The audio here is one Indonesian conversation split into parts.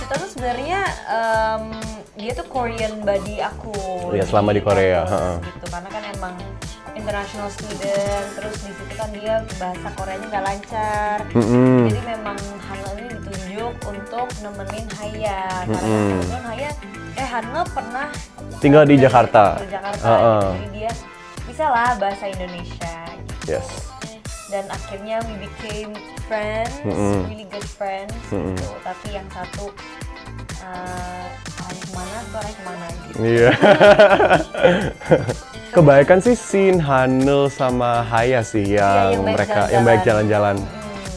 Kita tuh sebenarnya dia tuh Korean buddy aku. Iya, selama di Korea. Gitu, karena kan emang international student, terus di situ kan dia bahasa Koreanya nggak lancar. Jadi memang Hanel ini ditunjuk untuk nemenin Haya. Karena kebetulan Hanel pernah Tinggal di Jakarta. Di Jakarta gitu. Jadi dia bisa lah bahasa Indonesia gitu. Yes. Dan akhirnya we became friends, really good friends gitu. Tapi yang satu arahnya kemana gitu. Iya. Kebanyakan sih scene Hanel sama Haya sih yang mereka yang baik jalan-jalan.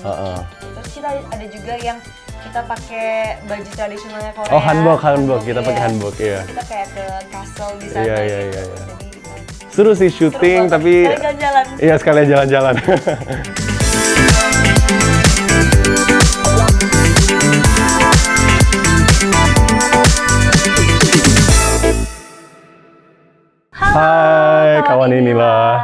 Terus kita ada juga yang kita pakai baju tradisionalnya Korea. Oh, hanbok. Kita pakai hanbok, iya. Kita kayak ke castle di sana. Iya. Gitu. Jadi, seru sih syuting, tapi sekalian jalan. iya sekalian jalan-jalan. Hai, kawan inilah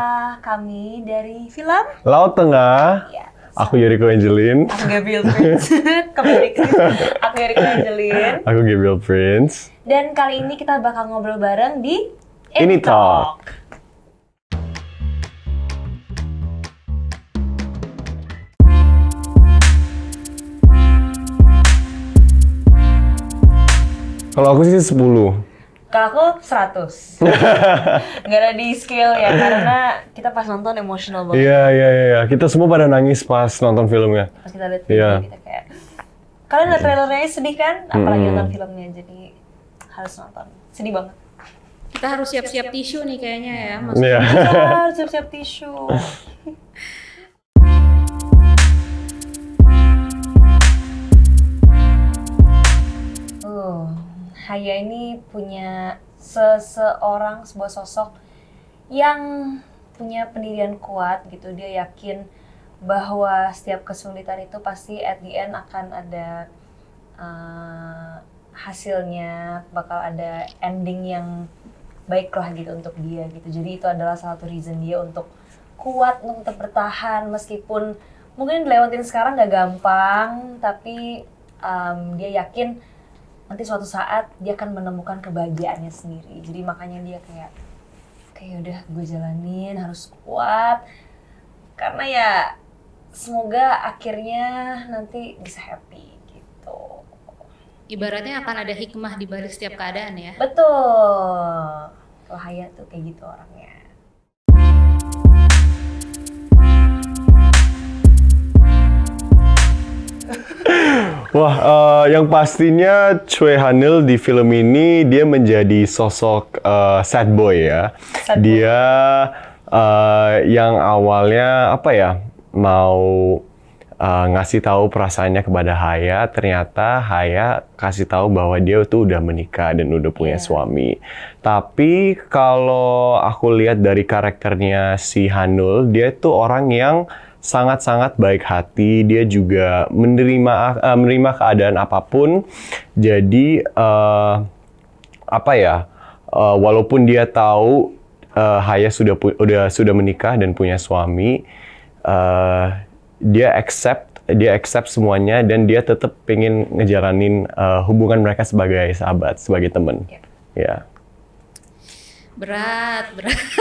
kami dari film Laut Tengah. Ya. Aku Yuriko Angelin. Aku Gabriel Prince. Aku Yuriko Angelin. Aku Gabriel Prince. Dan kali ini kita bakal ngobrol bareng di Ini Talk. Kalau aku sih 10. Kalau aku 100. Nggak ada di scale ya, karena kita pas nonton emosional banget. Iya. Kita semua pada nangis pas nonton filmnya. Pas kita lihat filmnya, kita kayak... Kalian lihat trailernya sedih kan? Apalagi nonton filmnya, jadi harus nonton. Sedih banget. Kita harus siap-siap tisu nih kayaknya ya, Mas. Iya. Harus siap-siap tisu. Haya ini punya sebuah sosok yang punya pendirian kuat gitu. Dia yakin bahwa setiap kesulitan itu pasti at the end akan ada hasilnya, bakal ada ending yang baik lah gitu untuk dia gitu. Jadi itu adalah salah satu reason dia untuk kuat, untuk bertahan meskipun mungkin dilewatin sekarang gak gampang, tapi dia yakin nanti suatu saat dia akan menemukan kebahagiaannya sendiri. Jadi makanya dia kayak udah gue jalanin, harus kuat. Karena ya semoga akhirnya nanti bisa happy gitu. Ibaratnya akan ada hikmah di balik setiap keadaan ya. Betul. Kalau Haya tuh kayak gitu orangnya. Wah, yang pastinya Choi Hanel di film ini dia menjadi sosok sad boy ya. Dia yang awalnya mau ngasih tahu perasaannya kepada Haya, ternyata Haya kasih tahu bahwa dia tuh udah menikah dan udah punya suami. Tapi kalau aku lihat dari karakternya si Hanel, dia tuh orang yang sangat-sangat baik hati. Dia juga menerima keadaan apapun. Jadi walaupun dia tahu Haya sudah menikah dan punya suami, dia accept semuanya dan dia tetap pengen ngejalanin hubungan mereka sebagai sahabat, sebagai teman. Ya. Berat.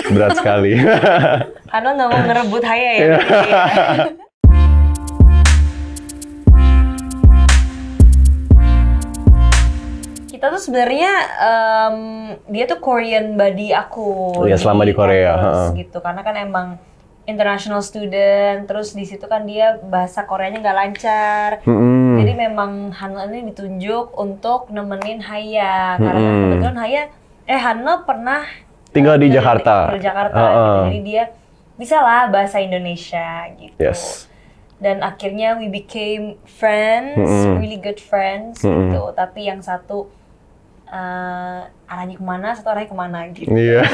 Berat sekali. Hanel nggak mau ngerebut Haya ya. Kita tuh sebenarnya dia tuh Korean buddy aku. Iya, selama di Korea. Gitu, karena kan emang international student, terus di situ kan dia bahasa Koreanya nggak lancar. Jadi memang Hanel ini ditunjuk untuk nemenin Haya. Karena kebetulan Hanel pernah tinggal di Jakarta. Gitu. Jadi dia bisa lah bahasa Indonesia gitu. Yes. Dan akhirnya we became friends, really good friends gitu. Tapi yang satu arahnya kemana, satu arahnya kemana gitu. Iya.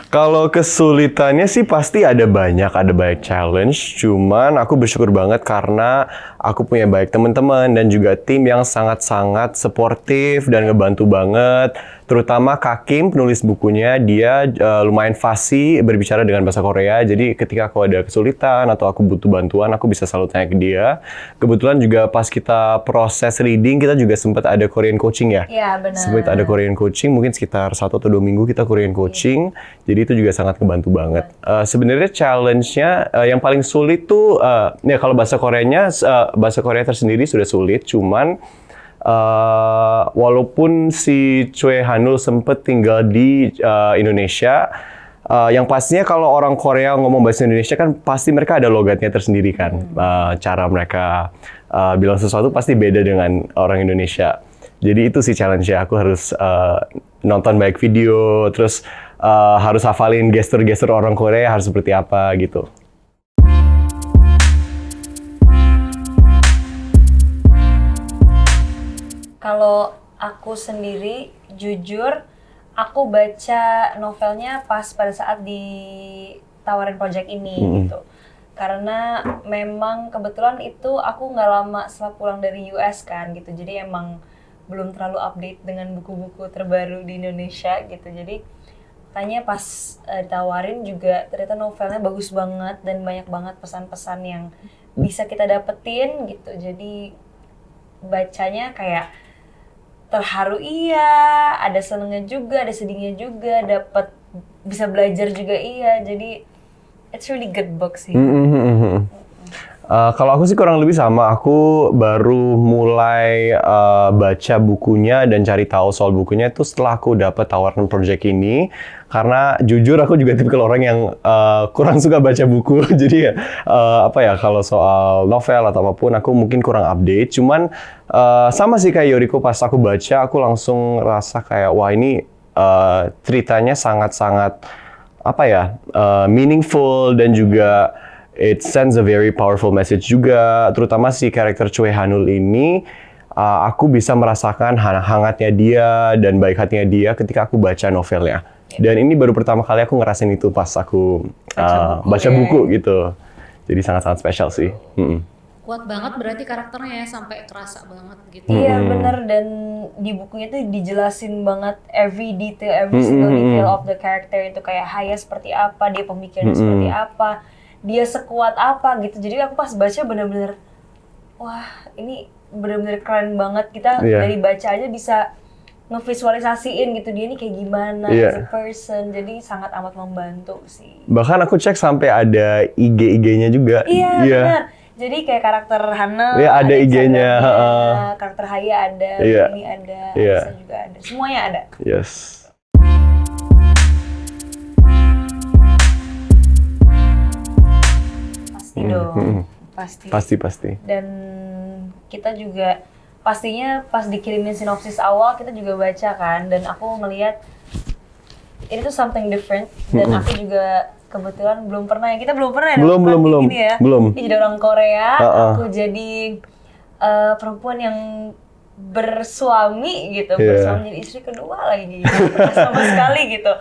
Kalau kesulitannya sih pasti ada banyak challenge. Cuman aku bersyukur banget karena aku punya baik teman-teman dan juga tim yang sangat-sangat suportif dan ngebantu banget. Terutama Kak Kim, penulis bukunya, dia lumayan fasih berbicara dengan bahasa Korea. Jadi ketika aku ada kesulitan atau aku butuh bantuan, aku bisa selalu tanya ke dia. Kebetulan juga pas kita proses reading, kita juga sempat ada Korean coaching ya. Iya, benar. Sempat ada Korean coaching, mungkin sekitar 1 atau 2 minggu kita Korean coaching. Jadi itu juga sangat ngebantu banget. Sebenarnya challenge-nya yang paling sulit tuh, ya kalau bahasa Koreanya, bahasa Korea tersendiri sudah sulit, cuman walaupun si Choi Hanul sempet tinggal di Indonesia, yang pastinya kalau orang Korea ngomong bahasa Indonesia kan pasti mereka ada logatnya tersendiri kan. Cara mereka bilang sesuatu pasti beda dengan orang Indonesia. Jadi itu sih challenge-nya, aku harus nonton baik video, terus harus hafalin gestur-gestur orang Korea harus seperti apa gitu. Kalau aku sendiri, jujur, aku baca novelnya pas pada saat ditawarin project ini gitu. Karena memang kebetulan itu aku nggak lama setelah pulang dari US kan gitu. Jadi emang belum terlalu update dengan buku-buku terbaru di Indonesia gitu. Jadi tanya pas ditawarin juga ternyata novelnya bagus banget dan banyak banget pesan-pesan yang bisa kita dapetin gitu. Jadi bacanya kayak terharu iya, ada senengnya juga, ada sedihnya juga, dapat bisa belajar juga iya. Jadi it's really good book sih. Kalau aku sih kurang lebih sama, aku baru mulai baca bukunya dan cari tahu soal bukunya itu setelah aku dapat tawaran project ini. Karena jujur aku juga tipikal orang yang kurang suka baca buku, jadi apa ya, kalau soal novel atau apapun aku mungkin kurang update. Cuman sama sih kayak Yoriko, pas aku baca aku langsung rasa kayak wah ini ceritanya sangat-sangat apa ya, meaningful dan juga it sends a very powerful message juga, terutama si karakter Choi Hanul ini, aku bisa merasakan hangatnya dia dan baik hatinya dia ketika aku baca novelnya. Dan ini baru pertama kali aku ngerasain itu pas aku baca buku gitu. Jadi sangat-sangat spesial sih. Kuat banget berarti karakternya ya, sampai kerasa banget gitu. Iya bener, dan di bukunya tuh dijelasin banget every detail, every single detail of the character itu, kayak Haya seperti apa, dia pemikirannya seperti apa, dia sekuat apa gitu. Jadi aku pas baca bener-bener, wah ini bener-bener keren banget. Kita dari baca aja bisa ngevisualisasiin gitu dia ini kayak gimana as a person. Jadi sangat amat membantu sih. Bahkan aku cek sampai ada IG-nya juga. Iya benar. Jadi kayak karakter Hana ada IG-nya, karakter Haya ada, ini ada, Lisa juga ada, semuanya ada. Yes. Pasti dong, Pasti. Dan kita juga pastinya pas dikirimin sinopsis awal kita juga baca kan, dan aku ngelihat ini tuh something different, dan aku juga kebetulan belum pernah ya, kita belum pernah ya belum gini ya. Dia jadi orang Korea, aku jadi perempuan yang bersuami gitu, bersuami jadi istri kedua lagi gitu, sama sekali gitu.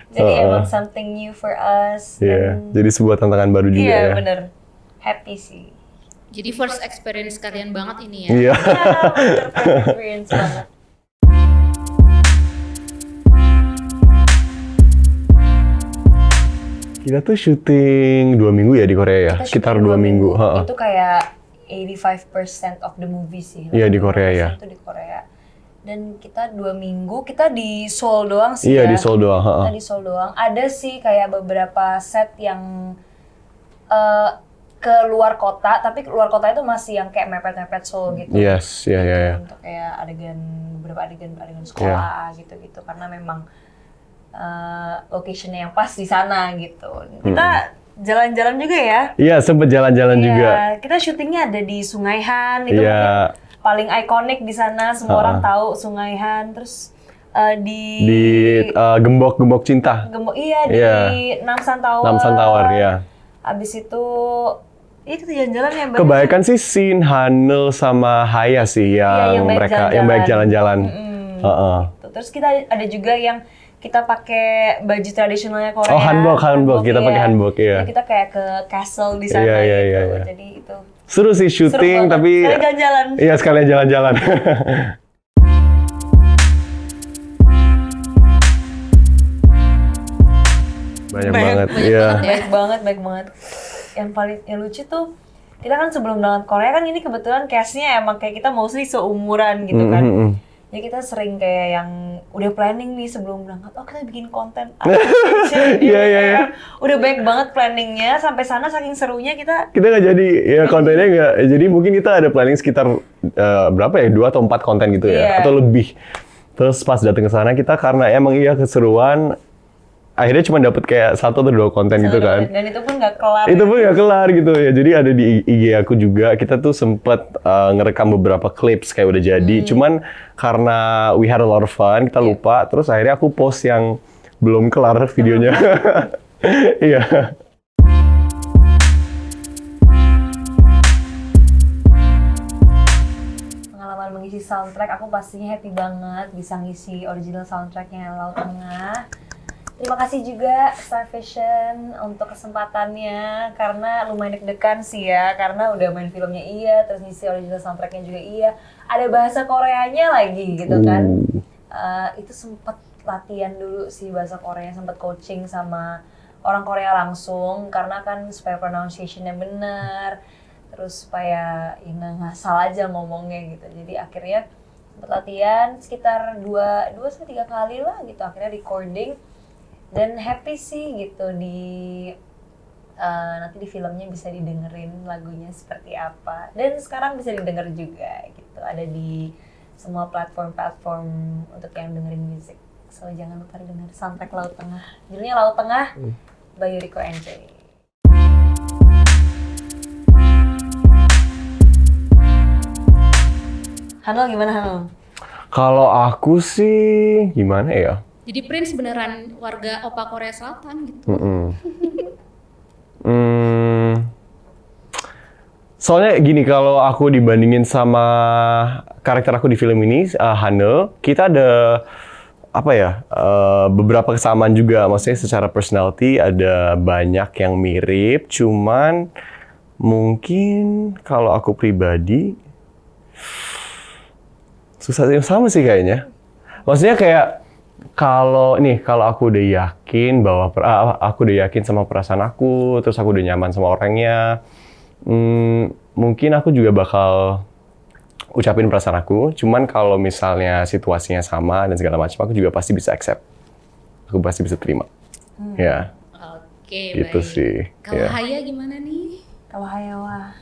Jadi emang something new for us. Jadi sebuah tantangan baru juga ya. Iya bener, happy sih. Jadi first experience kalian banget ini ya. Iya. Bener, first experience banget. Kita tuh syuting 2 minggu ya di Korea ya? Sekitar 2 minggu. Itu kayak 85% of the movie sih. Iya di Korea ya. Itu di Korea. Dan kita 2 minggu, kita di Seoul doang sih ya. Iya di Seoul doang. Kita di Seoul doang. Ada sih kayak beberapa set yang ke luar kota, tapi luar kota itu masih yang kayak mepet-mepet Seoul gitu. Yes, iya. Untuk kayak beberapa adegan sekolah gitu-gitu, karena memang location-nya yang pas di sana gitu. Kita jalan-jalan juga ya. Iya, sempet jalan-jalan juga. Kita syutingnya ada di Sungai Han, itu mungkin paling ikonik di sana, semua orang tahu Sungai Han. Terus di Gembok Cinta. Di Namsan Tower. Namsan Tower, ya. Abis itu itu jalan-jalan yang kebanyakan sih Shin, Hanul sama Haya sih yang mereka yang baik jalan-jalan. Gitu. Terus kita ada juga yang kita pakai baju tradisionalnya Korea. Hanbok. Kita pakai hanbok ya. Jadi kita kayak ke castle di sana gitu. Jadi itu Seru sih syuting, banget. tapi Sekalian jalan-jalan. iya sekalian jalan-jalan. Banyak banget, iya. Baik banget. Yang paling yang lucu tuh, kita kan sebelum berangkat Korea kan ini kebetulan cast-nya emang kayak kita mostly seumuran gitu kan. Jadi kita sering kayak yang udah planning nih sebelum berangkat, oh kita bikin konten. Iya. Udah baik banget planningnya, sampai sana saking serunya kita Nggak jadi, ya kontennya nggak, jadi mungkin kita ada planning sekitar berapa ya, 2 atau 4 konten gitu ya, Iya. atau lebih. Terus pas datang ke sana kita karena emang iya keseruan, akhirnya cuma dapet kayak 1 atau 2 konten gitu kan. Dan itu pun nggak kelar. Itu pun nggak kelar gitu ya, jadi ada di IG aku juga, kita tuh sempet ngerekam beberapa clips kayak udah jadi, cuman karena we had a lot of fun, kita lupa, terus akhirnya aku post yang belum kelar videonya. Iya. Pengalaman mengisi soundtrack, aku pastinya happy banget bisa ngisi original soundtracknya Laut Tengah. Terima kasih juga Star Vision untuk kesempatannya, karena lumayan deg-degan sih ya, karena udah main filmnya iya, terus ngisi original soundtracknya juga iya, ada bahasa Koreanya lagi gitu kan. Itu sempet latihan dulu sih bahasa Korea, sempet coaching sama orang Korea langsung, karena kan supaya pronunciation-nya benar, terus supaya ya nggak ngasal aja ngomongnya gitu. Jadi akhirnya sempet latihan sekitar 2-3 kali lah gitu, akhirnya recording. Dan happy sih gitu nanti di filmnya bisa didengerin lagunya seperti apa. Dan sekarang bisa didengar juga gitu, ada di semua platform untuk yang dengerin musik. So jangan lupa denger soundtrack Laut Tengah. Judulnya Laut Tengah by Yuriko NJ. Hanul gimana Hanul? Kalau aku sih gimana ya? Jadi Prince beneran warga Opa Korea Selatan gitu. Soalnya gini, kalau aku dibandingin sama karakter aku di film ini, Hanul, kita ada apa ya, beberapa kesamaan juga. Maksudnya secara personality ada banyak yang mirip, cuman mungkin kalau aku pribadi susah sama sih kayaknya. Maksudnya kayak kalau aku udah yakin bahwa aku udah yakin sama perasaan aku, terus aku udah nyaman sama orangnya, mungkin aku juga bakal ucapin perasaan aku. Cuman kalau misalnya situasinya sama dan segala macam, aku juga pasti bisa accept. Aku pasti bisa terima. Ya. Oke, Gitu baik. sih. Kalau Ya. Haya gimana nih? Kalau Hayawa,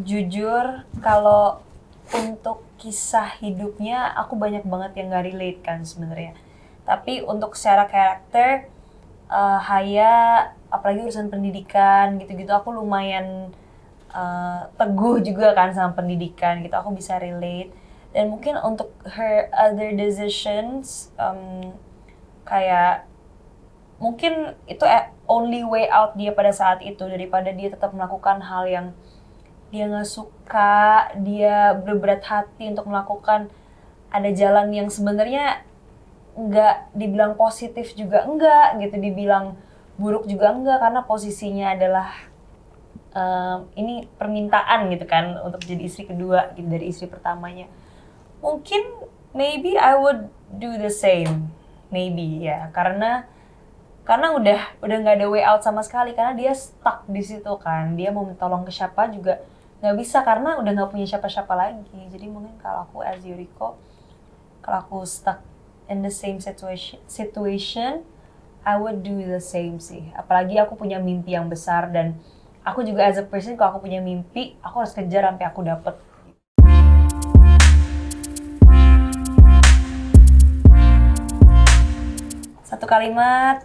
jujur kalau untuk kisah hidupnya aku banyak banget yang gak relate kan sebenarnya. Tapi untuk secara karakter, Haya, apalagi urusan pendidikan gitu-gitu, aku lumayan teguh juga kan sama pendidikan gitu, aku bisa relate. Dan mungkin untuk her other decisions, kayak mungkin itu only way out dia pada saat itu, daripada dia tetap melakukan hal yang dia nggak suka, dia berberat hati untuk melakukan, ada jalan yang sebenarnya nggak dibilang positif juga enggak gitu, dibilang buruk juga enggak, karena posisinya adalah ini permintaan gitu kan untuk jadi istri kedua gitu dari istri pertamanya. Mungkin maybe I would do the same, maybe ya, karena udah nggak ada way out sama sekali, karena dia stuck di situ kan, dia mau tolong ke siapa juga nggak bisa karena udah nggak punya siapa-siapa lagi. Jadi mungkin kalau aku as Yuriko, kalau aku stuck in the same situation, I would do the same sih. Apalagi aku punya mimpi yang besar, dan aku juga as a person, kalau aku punya mimpi, aku harus kejar sampai aku dapet. Satu kalimat,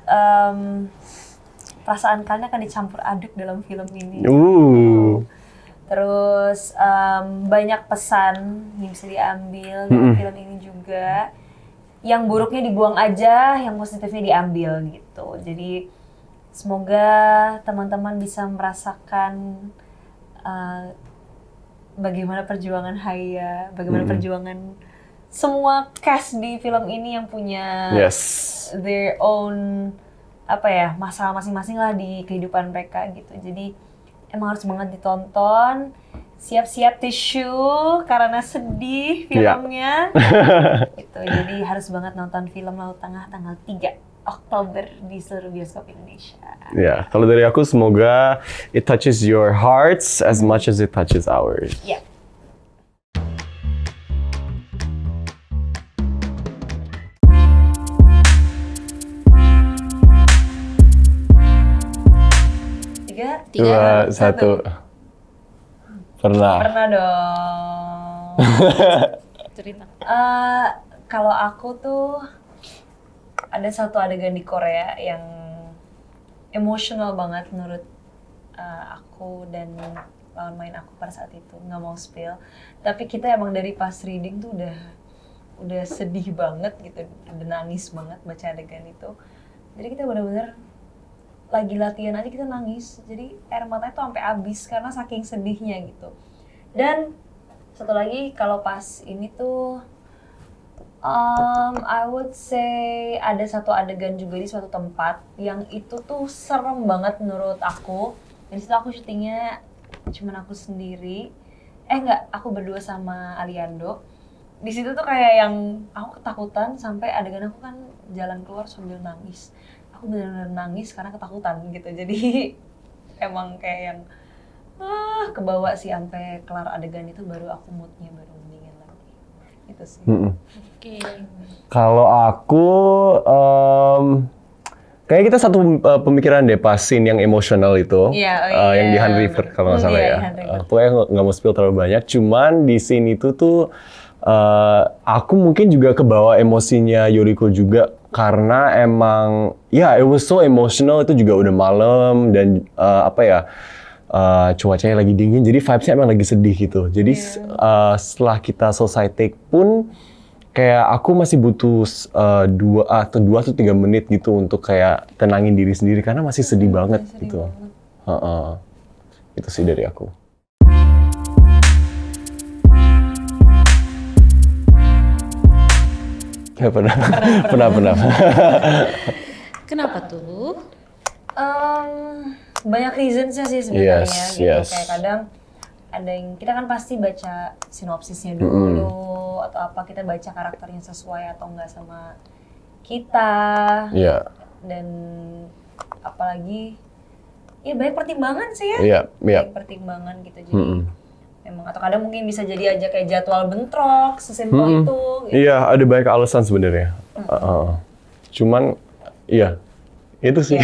perasaan kalian akan dicampur aduk dalam film ini. Terus banyak pesan yang bisa diambil dari film ini juga. Yang buruknya dibuang aja, yang positifnya diambil gitu. Jadi semoga teman-teman bisa merasakan bagaimana perjuangan Haya, bagaimana perjuangan semua cast di film ini yang punya their own masalah masing-masing lah di kehidupan mereka gitu. Jadi emang harus banget ditonton. siap-siap tisu karena sedih filmnya. Gitu. Jadi harus banget nonton film Laut Tengah tanggal 3 Oktober di seluruh bioskop Indonesia. Ya, kalau dari aku semoga it touches your hearts as much as it touches ours. Ya. Tiga, 2, 1. Pernah. Pernah dong. cerita. Kalau aku tuh ada satu adegan di Korea yang emosional banget menurut aku dan lawan main aku pada saat itu. Nggak mau spill, tapi kita emang dari pas reading tuh udah sedih banget gitu, udah nangis banget baca adegan itu. Jadi kita benar-benar lagi latihan aja kita nangis, jadi air matanya tuh sampai habis karena saking sedihnya gitu. Dan satu lagi kalau pas ini tuh I would say ada satu adegan juga di suatu tempat yang itu tuh serem banget menurut aku. Dan di situ aku syutingnya cuman aku sendiri. Aku berdua sama Aliando. Di situ tuh kayak yang aku ketakutan sampai adegan aku kan jalan keluar sambil nangis. Aku benar-benar nangis karena ketakutan gitu. Jadi emang kayak yang kebawa sih sampai kelar adegan itu baru aku moodnya baru mendingan lagi. Itu sih. Oke. Kalau aku, kayaknya kita satu pemikiran deh pas scene yang emosional itu, yang di Han River kalau nggak salah ya. Pokoknya nggak mau spill terlalu banyak. Cuman di scene itu tuh aku mungkin juga kebawa emosinya Yoriko juga karena emang it was so emotional. Itu juga udah malam dan cuacanya lagi dingin, jadi vibes-nya emang lagi sedih gitu. Jadi setelah kita selesai take pun kayak aku masih butuh 2 atau 3 menit gitu untuk kayak tenangin diri sendiri karena masih sedih banget gitu. Itu sih dari aku. Pernah. Kenapa tuh? Banyak reasons-nya sih sebenarnya gitu. Yes. Kayak kadang ada yang kita kan pasti baca sinopsisnya dulu atau apa, kita baca karakternya sesuai atau enggak sama kita. Dan apalagi banyak pertimbangan sih ya. Banyak pertimbangan gitu. Jadi memang atau kadang mungkin bisa jadi aja kayak jadwal bentrok sesimpel itu gitu. Iya, ada banyak alasan sebenarnya. Cuman itu sih.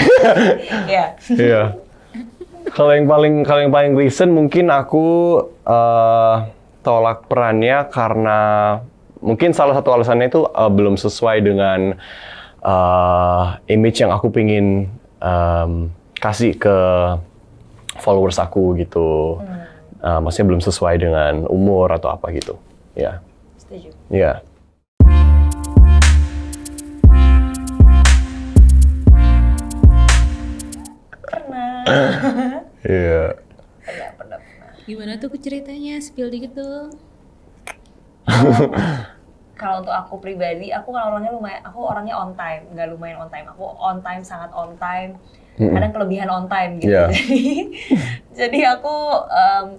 Iya. Kalau yang paling recent mungkin aku tolak perannya karena mungkin salah satu alasannya itu belum sesuai dengan image yang aku pingin kasih ke followers aku gitu. Maksudnya belum sesuai dengan umur atau apa gitu. Ya. Setuju. Iya. Iya. Pernah. Gimana tuh ceritanya? Spill dikit tuh. Kalau untuk aku pribadi, aku orangnya on time, nggak lumayan on time. Aku on time, sangat on time. Kadang kelebihan on time gitu. Jadi aku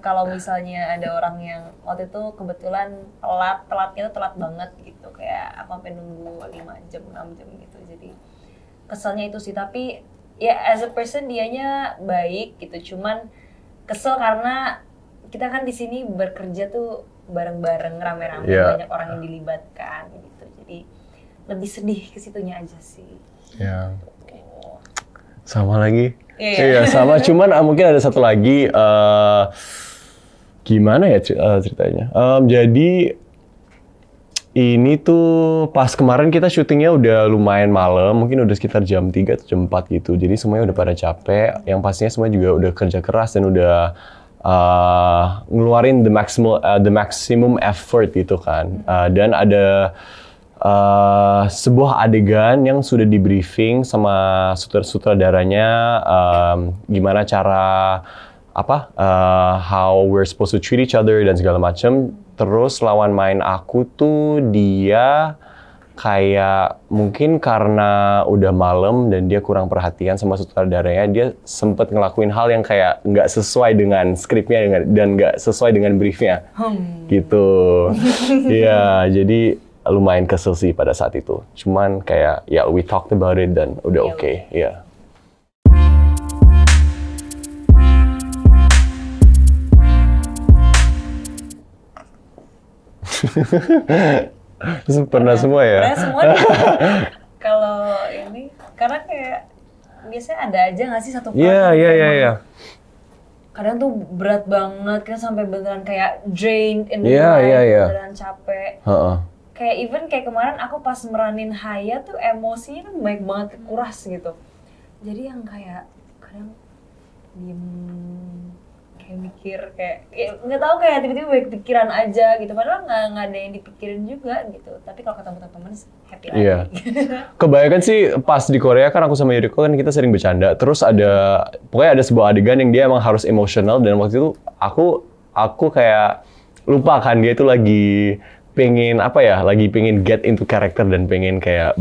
kalau misalnya ada orang yang waktu itu kebetulan telatnya tuh telat banget gitu. Kayak aku sampai nunggu 5 jam, 6 jam gitu. Jadi keselnya itu sih, tapi as a person dianya baik gitu. Cuman kesel karena kita kan di sini bekerja tuh bareng-bareng, rame-rame, banyak orang yang dilibatkan gitu. Jadi lebih sedih ke situnya aja sih. Iya. Sama lagi. Iya, sama. Cuman mungkin ada satu lagi. Gimana ya ceritanya? Jadi ini tuh pas kemarin kita syutingnya udah lumayan malam, mungkin udah sekitar jam 3 atau jam 4 gitu. Jadi semuanya udah pada capek. Yang pastinya semua juga udah kerja keras dan udah ngeluarin the maximum effort gitu kan. Dan ada sebuah adegan yang sudah di briefing sama sutradaranya gimana cara how we're supposed to treat each other dan segala macam. Terus lawan main aku tuh dia kayak mungkin karena udah malam dan dia kurang perhatian sama sutradaranya, dia sempet ngelakuin hal yang kayak nggak sesuai dengan skripnya dan nggak sesuai dengan briefnya, gitu. Iya, jadi lumayan kesel sih pada saat itu. Cuman kayak ya we talked about it dan udah oke, ya. Pernah semua ya? Pernah semua deh. Kalau ini, karena kayak biasanya ada aja nggak sih satu part Iya. kadang tuh berat banget, kan sampai beneran kayak drained in the Iya, mind, iya. beneran capek. Heeh. Kayak even kayak kemarin aku pas meranin Haya tuh emosinya kan banyak banget kuras gitu. Jadi yang kayak kadang diem kayak mikir kayak ya, nggak tahu kayak tiba-tiba banyak pikiran aja gitu, padahal nggak ada yang dipikirin juga gitu, tapi kalau ketemu teman-teman happy lagi. Iya. Kebanyakan sih pas di Korea kan aku sama Yuriko kan kita sering bercanda. Terus pokoknya ada sebuah adegan yang dia emang harus emosional dan waktu itu aku kayak lupa kan dia itu lagi pengen get into character dan pengen kayak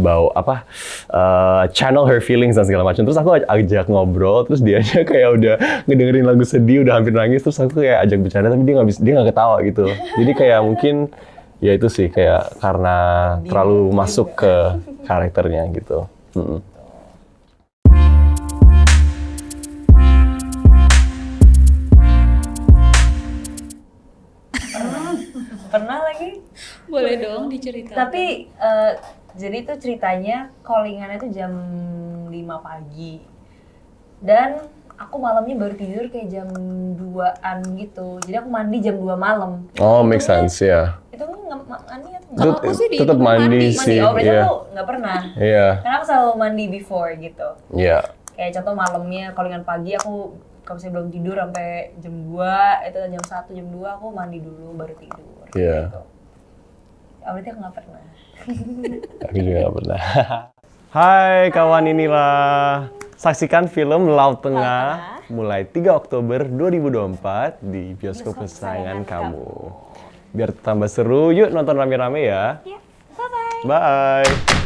channel her feelings dan segala macam. Terus aku ajak ngobrol, terus dianya kayak udah ngedengerin lagu sedih, udah hampir nangis, terus aku kayak ajak bercanda tapi dia nggak ketawa gitu. Jadi kayak mungkin ya itu sih kayak karena terlalu masuk ke karakternya gitu. Pernah lagi. Boleh dong diceritakan. Tapi jadi itu ceritanya callingannya tuh jam 5 pagi. Dan aku malamnya baru tidur kayak jam 2-an gitu. Jadi aku mandi jam 2 malam. Oh, make sense ya. Itu nggak mandi atau Kalau aku sih di tetap rumah mandi mandi. sih. Oh, berarti Iya. aku nggak pernah. Iya. Karena aku selalu mandi before gitu. Iya. Kayak contoh malamnya callingan pagi aku kalau misalnya belum tidur sampai jam 2, itu jam 1, jam 2 aku mandi dulu baru tidur. Iya. Gitu. Ya, berarti aku nggak pernah. Aku juga nggak pernah. Hai kawan inilah. Saksikan film Laut Tengah mulai 3 Oktober 2024 di bioskop kesayangan kamu. Biar tambah seru, yuk nonton rame-rame ya. Ya, bye-bye. Bye.